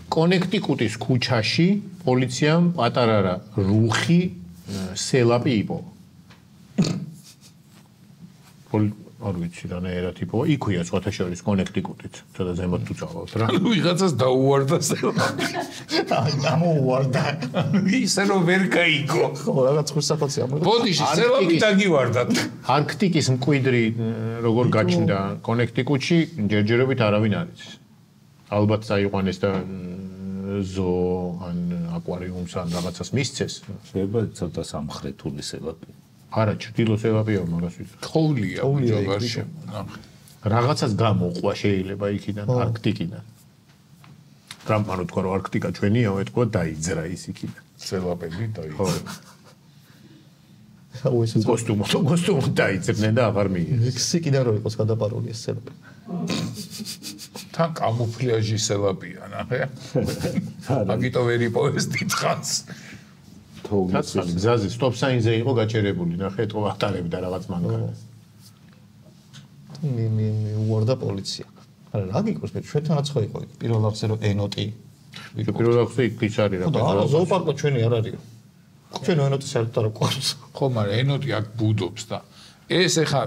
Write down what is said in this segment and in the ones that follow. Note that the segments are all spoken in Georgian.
კონექტიკუტის ქუჩაში პოლიციამ პატარა რუხი სელაპი იპოვა. არ ვიცი რა ნაერად იპოვა. იქვია სხვათა შორის კონექტიკუტიც. ცოტა ზემოთ თუ წავალთ რა. ვიღაცას დაუვარდა სელაპი. დამოუვარდა. ისე რომ ვერ გაიგო. ხო, რაღაც ხურსაფაცი ამბობ. ბოდიში სელაპი დაგივარდათ. არქტიკის მკვიდრი როგორ გაჩნდა კონექტიკუტში, ჯერჯერობით არავინ არ იცის. ალბათ წაიყვანეს და ზო ან აკვარიუმს ან რაღაცას მისცეს. შეიძლება ცოტა სამხრეთული სელაპი. არა, ჭრდილო სელაპია მაგას ვიცი. ხოვლია ჯოგარში. რაღაცას გამოყვა შეიძლება იქიდან არქტიკიდან. ტრამპმა თქვა რომ არქტიკა ჩვენია, ეთქვა დაიძრა ის იქიდან. სელაპები დაიძრა. ხო, ეს კოსტუმი დაიძრნენ და აღარ მიიღეს. მექსიკიდან რო იყოს გადაპარული ეს სელაპი. თან კამუფლაჟი სელაპია, ნახე. აგიტო ვერ იპოვეს დიდხანს. თოვლი გზაზე სტოპ საინზე იყო გაჭერებული, ნახე, ეთქვა ატარებდა რაღაც მანქანას. მე უვარდა პოლიცია. არა, რა გიყვეს მე ჩვენთანაც ხო იყო პირველ რიგში რომ ენოტი. პირველ რიგში იქ არის რა. არა, ზოოპარკი ჩვენი არ არისო. ჩვენ ენოტი საერთოდ არ გვყავს. ხო, მაგრამ ენოტი აქ ბუდობს და ეს ეხა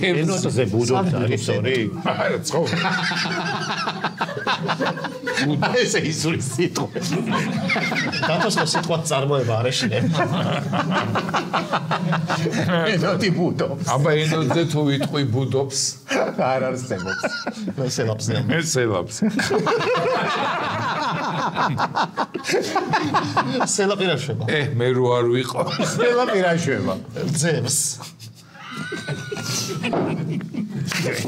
ენოტზე ბუდობს არის ორი. არა, ხო. ეს ისური სიტყვა. დათოსო სიტყვა წარმოება არ ეშინებ. ენოტი ბუდობს. აბა ენოტზე თუ ვიტყვი ბუდობს, არ არსებობს. მე სელაპზე. მე სელაპს. სელაპი რა შვება? მე რო არ ვიყო. სელაპი რა შვება? ძევს.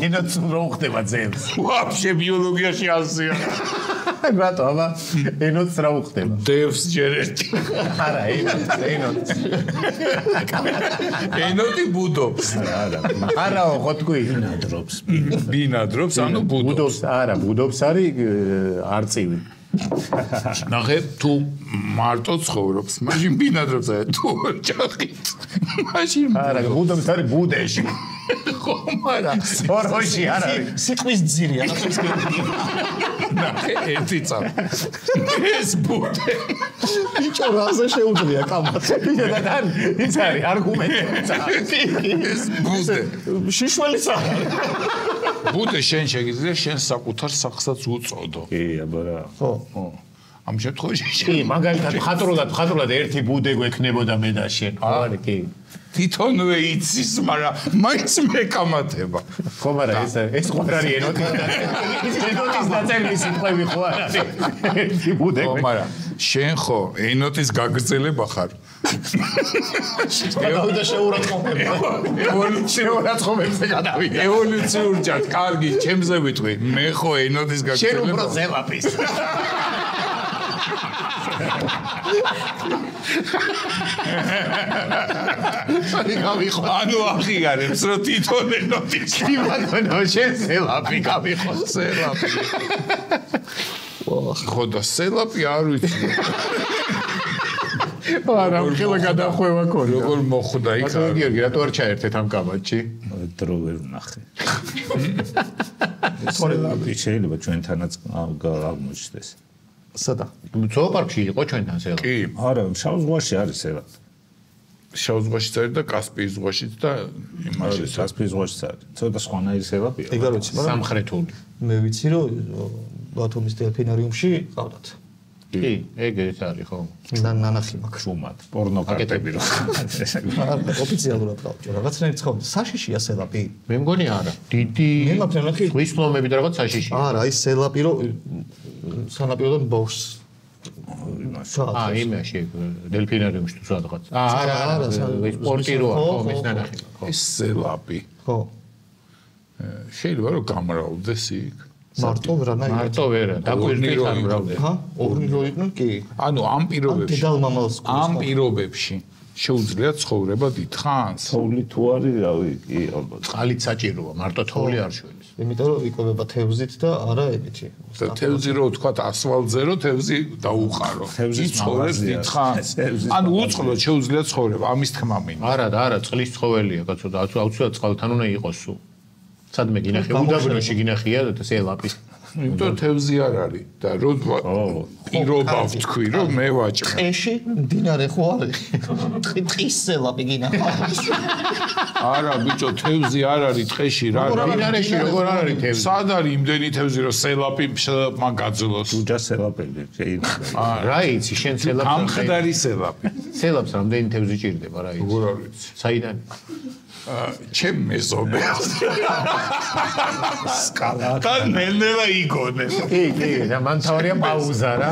ენოტს რო ხდება ძევს. ვაფშე ბიოლოგიაში ასია. რატო აბა ენოტს რა უხდება? დევს ჯერ ერთი. არა, ენოტს. ენოტი ბუდობს. არაო, ხო თქვი? ბინადრობს, ანუ ბუდობს. არა, ბუდობს არის არწივი. ნახე, თუ მარტო ცხოვრობს, მაშინ ბინადრობს, თუ ოჯახით. მაშინ არა, ბუდობს არის ბუდეში. ხო, მაგრამ ოროში არ არის. სიტყვის ძირია, ნახეს გეტყვი. ნახე, ერთი წამი. ეს ბუდე. ბიჭო, რაზე შეუძლია კამათი? ის არის არგუმენტი. ეს ბუდე. შიშველიც არ არის. ბუდე შენ შეგიძლია შენ საკუთარ სახსაც უწოდო. კი, აბა რა. ხო. ამ შემთხვევაში კი, მაგალითად ხატრულად ერთი ბუდე გვექნებოდა მე და შენ. ხო არა, კი. თვითონვე იცის, მაგრამ მაინც მეკამათება. ხო, მაგრამ ეს ხო არ არის ენოტი. ენოტის ნაწილი სიტყვები ხო არ არის. ერთი ბუდე. ხო, მაგრამ შენ ხო ენოტის გაგრძელება ხარ. გადავიდა შეურაცხყოფება. შეურაცხყოფებზე გადავიდა. ევოლუციურ ჯარს, კარგი, ჩემზე ვიტყვი. მე ხო ენოტის შენ გაგრძელება. უფრო ზელაპის. ანუ აღიარებს რომ თვითონ ენოტის კი ბატონო, შენ ზელაპი გავიხო. სელაპი. ხო და სელაპი არ ვიცი. არა, ხელა გადახვევა ქონდა. როგორ მოხვდა იქ? ბატონო გიორგი, რატო არ ჩაერთეთ ამ კამათში? დრო ვერ ვნახე. სელაპი შეიძლება ჩვენთანაც აღმოჩნდეს. სადა? ზოოპარკში იყო ჩვენთან სელაპი. კი, არა, შავ ზღვაში არის სელაპი. შავ ზღვაშიც არის და კასპიის ზღვაშიც და იმაში კასპიის ზღვაშიც არის. ცოტა სხვანაირი სელაპია. ეგ არ ვიცი, მაგრამ სამხრეთული. მე ვიცი რომ ბათუმის დელფინარიუმში ყავდათ. კი, ეგ არის ხო. ნანახი მაქვს. შუმად, პორნოკარტები რო. ოფიციალურად ყავთ. რაღაცნაირად ცხოვრობ. საშიშია სელაპი? მე მგონი არა. დიდი მე მაქვს ნახი. ზღვის ფლომები და რაღაც საშიში. არა, ის სელაპი რო სანაპიროდან ბოშს. იმაში დელფინარიუმში თუ სადღაც. არა, სპორტი როა, ხო, მის ნანახი. ეს სელაპი. ხო. შეიძლება რომ გამრავლდეს იქ. მარტო ვერანაირად. მარტო ვერა, დაგვირგვით არ მრავლდება. ჰა? ორი რო იყვნენ კი. ანუ ამ პირობებში დედალ მამალს ამ პირობებში შეუძლია ცხოვრება დიდხანს. თოვლი თუ არის, რავი, კი, ალბათ. წყალით საჭიროა, მარტო თოვლი არ შველის. იმიტომ რომ იკვებება თევზით და არა ელითი. და თევზი რო თქვა ასფალტზე რო თევზი დაუყარო. იცხოვრებს დიდხანს. ანუ უწყლოდ შეუძლია ცხოვრება, ამის თქმა მინდა. არა, წყლის ცხოველია, კაცო და აუცილებლად წყალთან უნდა იყოს სულ. სადმე გინახე, უდაბნოში გინახია და სელაპი. იმიტომ თევზი არ არის და როცა პირობა ვთქვი რომ მე ვაჭრე. ტყეში მდინარე ხო არის? ტყის სელაპი გინახავს. არა ბიჭო თევზი არ არის ტყეში რა. მდინარეში როგორ არ არის თევზი? სად არის იმდენი თევზი რომ სელაპმა გაძლოს? უჯა სელაპები შეიძლება. რა იცი შენ სელაპს ამხდარი სელაპი. სელაპს რამდენი თევზი ჭირდება რა იცი? როგორ არის? საიდან? ჩემ მეზობელს. სკალა. და ნელ-ნელა იგონე. კი, მან თავარია პაუზა რა.